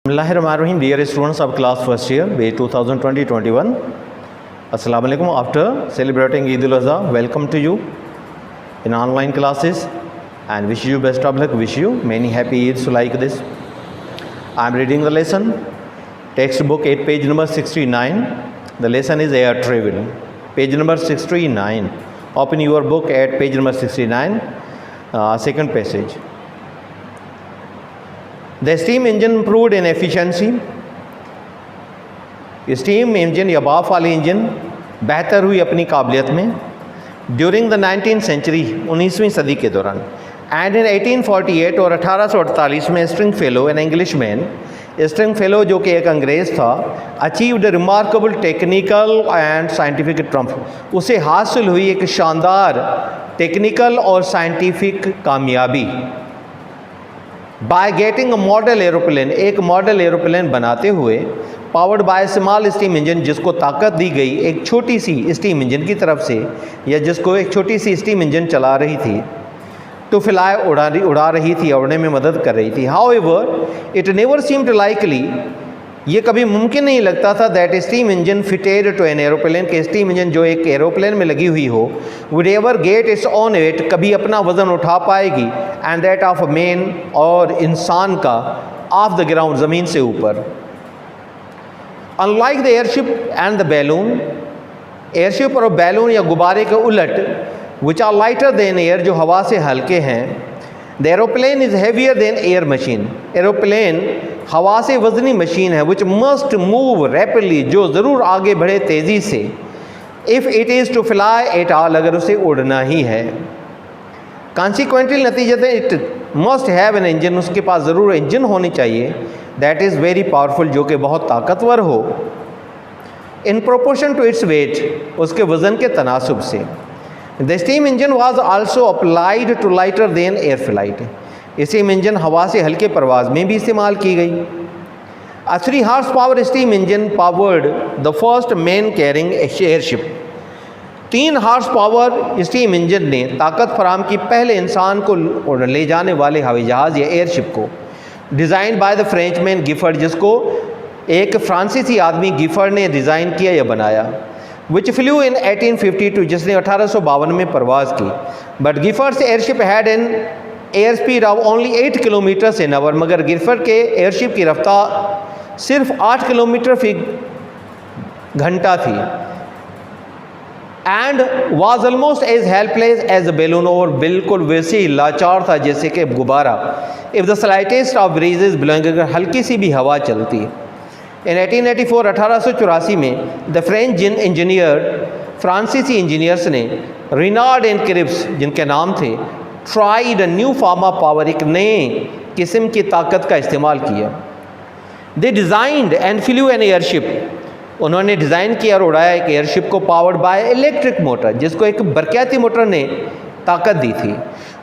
Bismillahirrahmanirrahim, dear students of class first year, May 2020-21. Assalamu alaikum. After celebrating Eid al-Adha, welcome to you in online classes and wish you best of luck, wish you many happy Eids like this. I am reading the lesson, textbook 8, page number 69. The lesson is air travel, page number 69. Open your book at page number 69, second passage. The steam engine improved in efficiency. Steam engine या भाप वाली engine बेहतर हुई अपनी काबिलियत में during the 19th century, 19वीं सदी के दौरान. एंड इन 1848 और 1848 में string fellow, an English man, string fellow जो कि एक अंग्रेज़ था, achieved remarkable technical and scientific triumph. उसे हासिल हुई एक शानदार टेक्निकल और साइंटिफिक कामयाबी. By getting a model aeroplane, एक मॉडल एरोप्लेन बनाते हुए, powered by small steam engine, जिसको ताकत दी गई एक छोटी सी स्टीम इंजन की तरफ से, या जिसको एक छोटी सी स्टीम इंजन चला रही थी, टू फ्लाई, उड़ा रही थी, उड़ने में मदद कर रही थी. However it never seemed likely, ये कभी मुमकिन नहीं लगता था that steam engine fitted to an aeroplane, के स्टीम इंजन जो एक एरोप्लेन में लगी हुई हो, would ever get its on weight, कभी अपना वज़न उठा पाएगी, एंड दैट ऑफ मैन, और इंसान का, ऑफ द ग्राउंड, ज़मीन से ऊपर. Unlike the airship and the balloon, airship और बैलून या गुब्बारे के उलट, which are lighter than air, जो हवा से हल्के हैं. The aeroplane is heavier than air machine, aeroplane हवा से वजनी मशीन है, विच मस्ट मूव रैपिडली, जो ज़रूर आगे बढ़े तेज़ी से, if it is to fly at all, अगर उसे उड़ना ही है. कॉन्सिक्वेंटली, नतीजतन, it must have an engine, उसके पास ज़रूर इंजन होनी चाहिए, दैट इज़ वेरी पावरफुल, जो कि बहुत ताकतवर हो. In proportion to its weight, उसके वज़न के तनासुब से. The steam engine was also applied to lighter than air flight, steam engine हवा से हल्के परवाज़ में भी इस्तेमाल की गई. A 3 horse power steam engine powered the first man carrying airship, 3 horse power steam engine ने ताकत फराम की पहले इंसान को ले जाने वाले हवाई जहाज़ या एयरशिप को. Design by the French man Gifford, जिसको एक फ्रांसीसी आदमी गिफर्ड ने डिज़ाइन किया या बनाया. विच फ्लू इन 1852, जिसने 1852 में परवाज़ की. But Giffard's airship had an air speed of only 8 kilometres in hour, मगर गिफर्ड के एयरशिप की रफ्तार सिर्फ 8 किलोमीटर फी घंटा थी. And was almost as helpless as a balloon, और बिल्कुल वैसे ही लाचार था जैसे कि गुब्बारा. If the slightest of breezes blowing, अगर हल्की सी भी हवा चलती. इन 1884, 1884 में द फ्रेंच इंजीनियर, फ्रांसीसी इंजीनियर्स ने, रिनार्ड एंड क्रिप्स, जिनके नाम थे, tried a new form of power, एक नए किस्म की ताकत का इस्तेमाल किया. They designed and flew an airship, उन्होंने डिज़ाइन किया और उड़ाया एक एयरशिप को, पावर्ड बाय इलेक्ट्रिक मोटर, जिसको एक बरक़ियाती मोटर ने ताकत दी थी.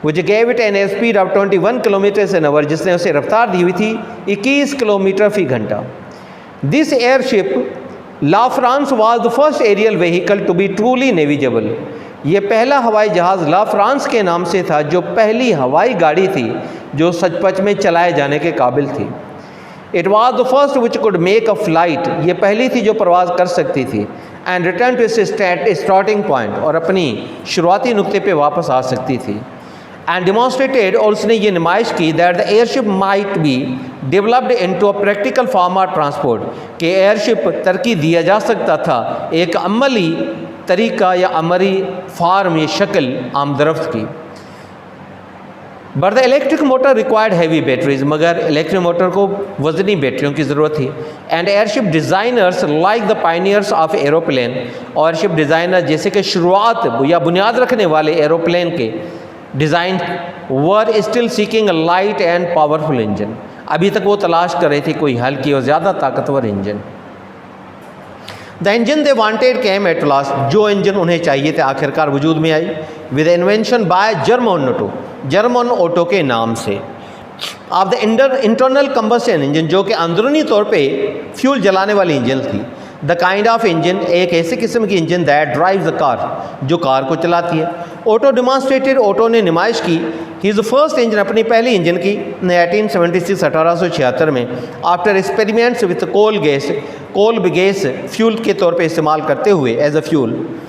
Which gave it an air speed of 21 kilometre in hour, जिसने उसे रफ्तार दी हुई थी 21 किलोमीटर फी घंटा. This airship La France was the first aerial vehicle to be truly navigable, ये पहला हवाई जहाज़ ला फ्रांस के नाम से था, जो पहली हवाई गाड़ी थी जो सचपच में चलाए जाने के काबिल थी. It was the first which could make a flight, ये पहली थी जो परवाज़ कर सकती थी. And return to starting point, और अपनी शुरुआती नुक्ते पे वापस आ सकती थी. एंड डिमॉन्स्ट्रेटेड, और उसने ये नुमाइश की, that the airship might be developed into a practical form of transport, कि एयरशिप तरक्की दिया जा सकता था एक अमली तरीका या अमरी फार्म या शक्ल आमदरफ्त की. But the electric motor required heavy batteries, मगर इलेक्ट्रिक मोटर को वजनी बैटरियों की ज़रूरत थी. And airship designers like the pioneers of aeroplane, और एयरशिप डिज़ाइनर जैसे कि शुरुआत या बुनियाद रखने वाले एरोप्लेन के design, were still seeking a light and powerful engine, अभी तक वो तलाश कर रहे थे कोई हल्की और ज़्यादा ताकतवर engine. The engine they wanted came at last, जो इंजन उन्हें चाहिए थे आखिरकार वजूद में आई. With invention by German Otto के नाम से, of the internal combustion engine, जो कि अंदरूनी तौर पे फ्यूल जलाने वाली इंजन थी. द काइंड ऑफ इंजन, एक ऐसे किस्म की engine that drives the car, जो कार को चलाती है। ऑटो डेमॉन्स्ट्रेटेड, ऑटो ने नुमाइश की his the first engine, अपनी पहली इंजन की 1876 1876 में, after experiments with coal gas fuel के तौर पे इस्तेमाल करते हुए as a fuel.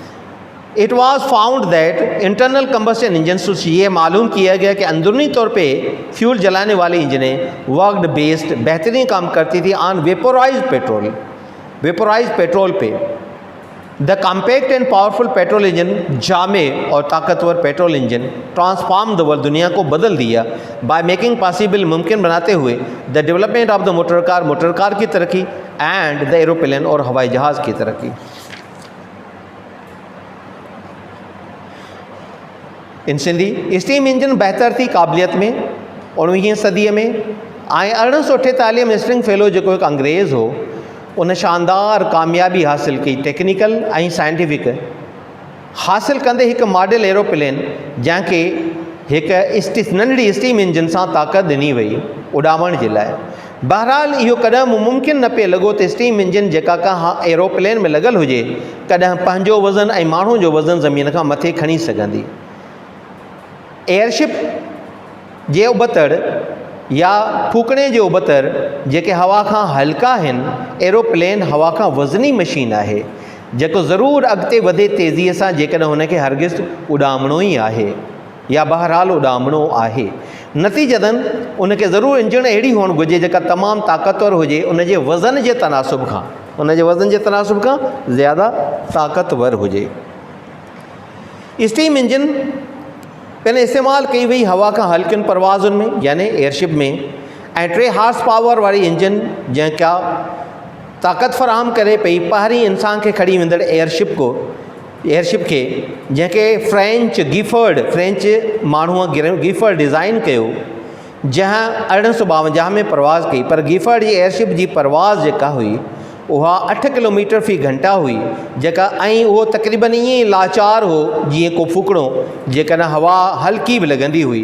It was found that internal combustion engine, ये मालूम किया गया कि अंदरूनी तौर पे फ्यूल जलाने वाली इंजनें वर्कड बेस्ड, बेहतरीन काम करती थी ऑन वेपोराइज पेट्रोल पे। The compact and powerful petrol engine, जामे और ताकतवर petrol engine, transform the world, दुनिया को बदल दिया, बाय मेकिंग पॉसिबल, मुमकिन बनाते हुए, the development of the motor car की तरक्की, एंड द एरोप्लेन, और हवाई जहाज़ की तरक्की। इन सिंधी स्टीम इंजन बहतर थी क़ाबिलियत में 19वीं सदी में। 1848 में स्ट्रिंग फेलो जो एक अंग्रेज़ हो, उन शानदार कामयाबी हासिल की टेक्निकल ऐं साइंटिफिक, हासिल कंदे एक मॉडल एरोप्लेन जैसे एक नंढड़ी स्टीम इंजन से ताक़त ॾिनी वई उॾामण जे लाइ। बहरहाल इहो कॾहिं मुमकिन न पे लॻो त स्टीम इंजन जेका का एरोप्लेन में लॻल हुजे कॾहिं पंहिंजो वज़न ऐं माण्हू जो वज़न ज़मीन खां मथे खणी सघंदी। एयरशिप जे उबतड़ या फूकणे जे उबतड़ जेके हवा खां हल्का आहिनि, एरोप्लेन हवा खां वज़नी मशीन आहे जेको ज़रूरु अॻिते वधे तेज़ीअ सां, जेकॾहिं हुनखे हरगिज़ उॾामणो ई आहे या बहरहाल उॾामणो आहे। नतीजतन उनखे ज़रूरु इंजन अहिड़ी हुअणु घुरिजे जेका तमामु ताक़तवर हुजे, उनजे वज़न जे तनासुब खां ज़्यादा ताक़तवर हुजे। स्टीम इंजन पहले इस्तेमाल कई वई हवा खां हल्कियुनि परवाज़ुनि में यानी एयरशिप में, ऐं 3 हॉर्स पावर वारी इंजन जंहिंका ताक़त फ़राहम करे पई पहिरीं इंसान खे खणी वेंदड़ एयरशिप खे, जंहिंखे फ्रेंच माण्हूअ गिफर्ड डिज़ाइन कयो, जंहिं 1852 में परवाज़ कई। पर गिफर्ड जी एयरशिप जी परवाज़ जेका हुई उहा 8 किलोमीटर फ़ी घंटा हुई, जेका ऐं उहो तक़रीबन ईअं ई लाचार हो जीअं को फूकणो, जेकॾहिं हवा हल्की बि लॻंदी हुई।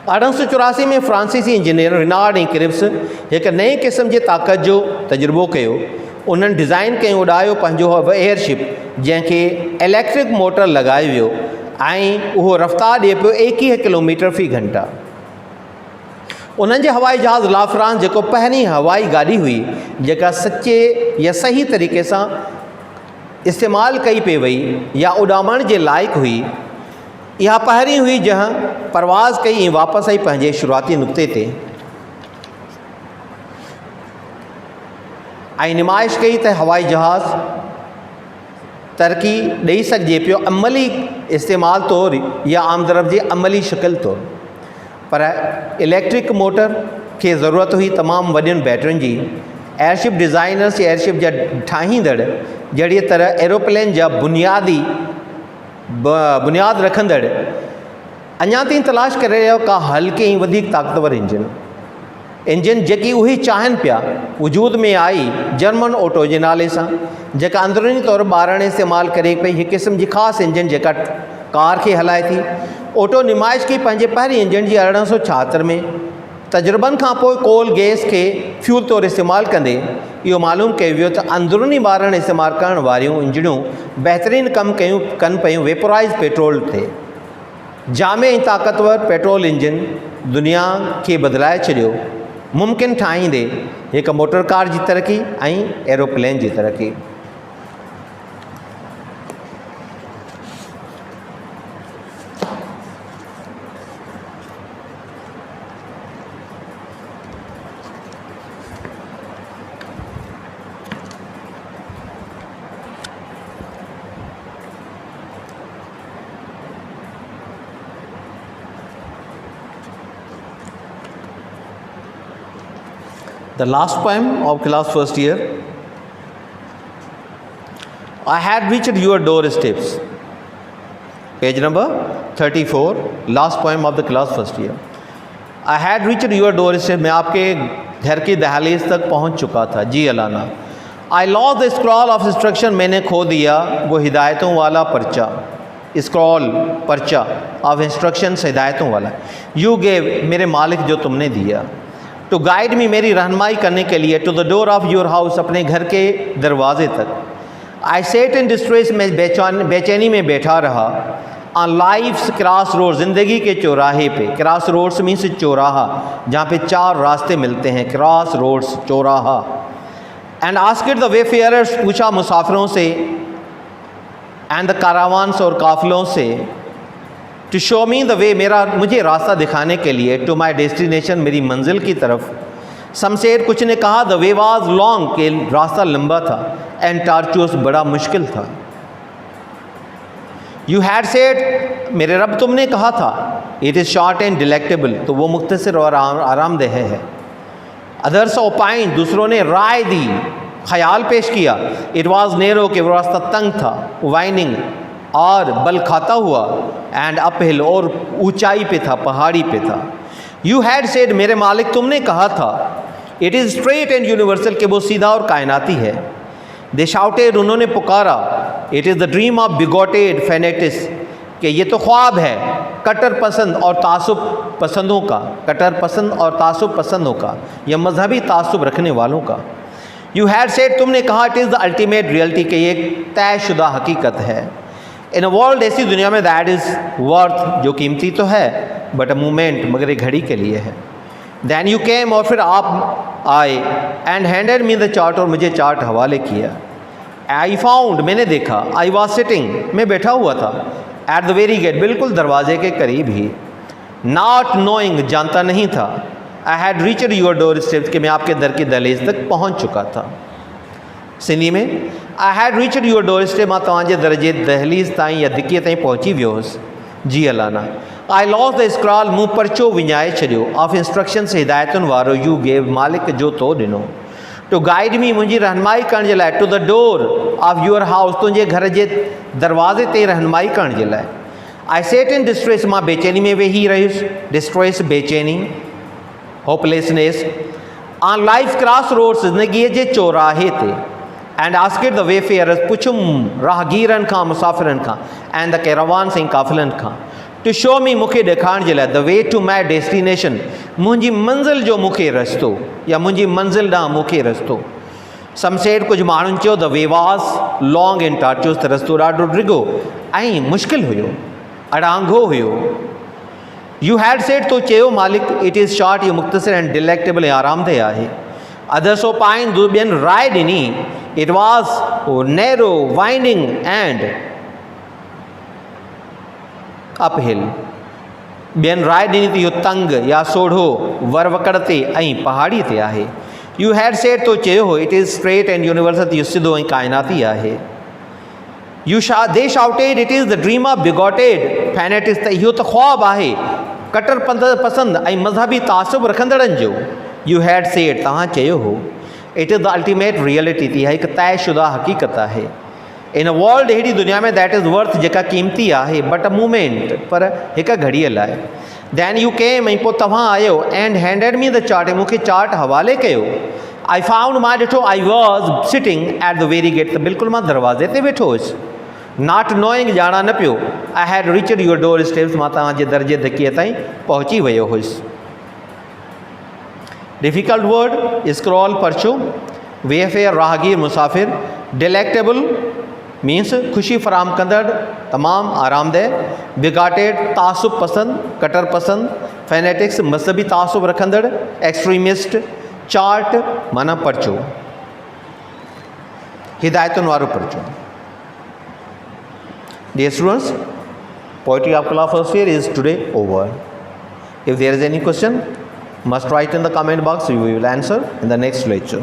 1884 में फ्रांसीसी इंजीनियर रिनार्ड ऐं क्रिप्स हिकु नए क़िस्म जे ताक़त जो तजुर्बो कयो। उन्हनि डिज़ाइन कयो, उॾायो पंहिंजो एयरशिप जंहिंखे इलेक्ट्रिक मोटर लॻायो वियो ऐं उहो रफ़्तार ॾिए पियो 21 किलोमीटर फ़ी घंटा। उन्हनि जे हवाई जहाज़ ला फ्रांस जेको पहिरीं हवाई गाॾी हुई जेका सचे या सही तरीक़े सां इस्तेमालु कई पई वई या उॾामण जे लाइक़ु हुई, इहा पहिरीं हुई जंहिं परवाज़ कई ऐं वापसि आई पंहिंजे शुरूआती नुक़्ते ते ऐं नुमाइश कई त हवाई जहाज़ तरक़ी ॾेई सघिजे पियो अमली इस्तेमाल तौरु या आमदरफ़ जी अमली शिकिल तौरु। पर इलेक्ट्रिक मोटर खे ज़रूरत हुई तमामु वॾियुनि बैटरियुनि जी। एयरशिप डिज़ाइनर्स एयरशिप जा ठाहींदड़ जहिड़ीअ तरह एरोप्लेन जा बुनियाद रखंदड़ अञा ताईं तलाश करे रहियो का हल्के ऐं वधीक ताक़तवर इंजन जेकी उहे चाहिनि पिया। वजूद में आई जर्मन ऑटो जे नाले सां, जेका अंदरूनी तौरु ॿारणे इस्तेमालु करे पई, हिकु क़िस्म जी ख़ासि इंजन जेका कार खे हलाए थी। ऑटो नुमाइश की पंहिंजे पहिरीं इंजन जी 1876 में। तजुर्बनि खां पोइ कोल गैस खे फ्यूल तौरु इस्तेमालु कंदे इहो मालूम कयो वियो त अंदरूनी ॿारणे इस्तेमालु करण वारियूं इंजनूं बहितरीनु कमु कनि पियूं वेपोराइज़ पेट्रोल ते। जामे ऐं ताक़तवर पेट्रोल इंजन दुनिया खे बदिलाए छॾियो, मुमकिन ठाहींदे हिकु मोटर कार जी तरक़ी ऐं एरोप्लेन जी तरक़ी। The last poem of class first year. I had reached your doorsteps. Page number 34, last poem of the class first year. I had reached your doorsteps. मैं आपके घर की दहलीज तक पहुंच चुका था। जी Alana. I lost the scroll of instruction. मैंने खो दिया वो हिदायतों वाला पर्चा। स्क्रॉल पर्चा of instructions हिदायतों वाला। You gave, मेरे मालिक जो तुमने दिया। टू गाइड मी, मेरी रहनुमाई करने के लिए, to the door of your house, अपने घर के दरवाजे तक। आई सेट इन डिस्ट्रेस, मैं बेचैनी में बैठा रहा। ऑन लाइफ्स क्रॉस रोड, ज़िंदगी के चौराहे पे। क्रॉस रोड्स मीन्स चौराहा, जहाँ पे चार रास्ते मिलते हैं, क्रॉस रोड्स चौराहा। एंड आस्क्ड द वेफेयरर्स, पूछा मुसाफिरों से, एंड द कारावान्स, और काफिलों से, to show me the way, मुझे रास्ता दिखाने के लिए, टू माई डेस्टिनेशन, मेरी मंजिल की तरफ। सम सेड, कुछ ने कहा, द वे वाज लॉन्ग, के रास्ता लंबा था, एंड टार्चुअस, बड़ा मुश्किल था। यू हैड सेड, मेरे रब तुमने कहा था, it is short and delectable, तो वो मुख्तसर और आरामदेह है। अदर्स ओपाइन, दूसरों ने राय दी, ख्याल पेश किया। इट वॉज नैरो, कि वो रास्ता तंग था, वाइनिंग, और बल खाता हुआ, एंड अपहिल, और ऊंचाई पे था, पहाड़ी पे था। यू हैड सेड, मेरे मालिक तुमने कहा था, it is straight and universal, कि वो सीधा और कायनाती है। दे शाउटेड, उन्होंने पुकारा, it is the dream of bigoted fanatics, कि ये तो ख्वाब है कट्टर पसंद और तासुब पसंदों का, कट्टर पसंद और तासुब पसंदों का, या मजहबी तासुब रखने वालों का। यू हैड सेड, तुमने कहा, it is the ultimate reality, कि ये एक तयशुदा हकीकत है। इन अ वर्ल्ड, ऐसी दुनिया में, दैट इज़ वर्थ, जो कीमती तो है, बट अ मोमेंट, मगर एक घड़ी के लिए है। दैन यू केम, और फिर आप आए, and handed me the chart, और मुझे चार्ट हवाले किया। आई फाउंड, मैंने देखा, आई वॉज सिटिंग, मैं बैठा हुआ था, एट द वेरी गेट, बिल्कुल दरवाजे के करीब ही। नॉट नोइंग, जानता नहीं था, आई had reached your door steps, कि मैं आपके दर की दहलीज तक पहुँच चुका था। सिंधी में, आई had reached your door step, मां तव्हांजे दरजे दहलीज ताईं या धिकीअ ताईं पहुची वियो हुउसि। जी अलाना। आई लॉस द स्क्रॉल, मूं परचो विञाए छॾियो, ऑफ इंस्ट्रक्शन्स, हिदायतुनि वारो, यू गेव, मालिक जो तो ॾिनो। टू गाइड मी, मुंहिंजी रहनुमाई करण जे लाइ, to the door of your house, तुंहिंजे घर जे दरवाज़े ते रहनुमाई करण जे लाइ। आई सेट इन डिस्ट्रेस, मां बेचैनी में वेही रहियुसि। डिस्ट्रेस, बेचैनी, hopelessness. On life crossroads, ज़िंदगीअ जे चौराहे ते। एंड आस्क्ड द वेफेयरर्स, पुछुम राहगीरनि खां, मुसाफ़िरनि खां, एंड द कैरावान्स, ऐं काफ़िलनि खां। टू शो मी, मूंखे ॾेखारण जे लाइ, the way to my destination, मुंहिंजी मंज़िल जो मूंखे रस्तो, या मुंहिंजी मंज़िल ॾांहुं मूंखे रस्तो। सम सेड, कुझु माण्हुनि चयो, the way was long and tortuous, त रस्तो ॾाढो डिघो ऐं मुश्किल हुयो, अड़ांघो हुयो। यू हैड सेड, तो चयो मालिक, इट इज़ शॉर्ट, इहो मुख़्तसिर एंड डिलेक्टेबल, ऐं आरामदेह आहे। अदर्स ओपाइन, ॿियनि राय ॾिनी, it was narrow, winding, and uphill. ॿियनि राय ॾिनी त इहो तंग या सोढ़ो, वरवकड़ ते ऐं पहाड़ी ते आहे। यू हैड सेड, तो चयो हो, it is straight and universal, इहो सिधो ऐं काइनाती आहे। They shouted, it is the dream of bigoted fanatics, त इहो त ख्वाब आहे कट्टर पसंद ऐं मज़हबी तासुब रखंदड़नि जो। यू हैड सेड, तव्हां चयो हो, it is the ultimate reality, इहा हिकु तयशुदा हक़ीक़त आहे। इन अ वर्ल्ड, अहिड़ी दुनिया में, दैट इज़ वर्थ, जेका कीमती आहे, बट अ मूमेंट, पर हिकु घड़ीअ लाइ। दैन यू केम, ऐं पोइ तव्हां आयो, and handed me the chart, ऐं मूंखे चार्ट हवाले कयो। आई फाउंड, मां ॾिठो, I was sitting at the very gate, त बिल्कुलु मां दरवाज़े ते वेठो हुउसि। नॉट नोइंग, ॼाणा न पियो, I had reached your doorsteps, मां तव्हांजे दरजे धिकीअ ताईं पहुची वियो हुउसि। डिफ़िकल्ट वर्ड, स्क्रॉल, परचो। वेफेयर, राहगीर, मुसाफ़िर। डिलेक्टेबल मीन्स खुशी फराम कंदड़, तमामु आरामदेह। बिगाटेड, तासुब पसंद, कटर पसंद। फैनेटिक्स, मज़हबी तासुब रखंदड़, एक्सट्रीमिस्ट। चार्ट माना परचो, हिदायतुनि वारो परचो। Dear students, poetry of Kala first year is today over. If there is any question, must write in the comment box, we will answer in the next lecture.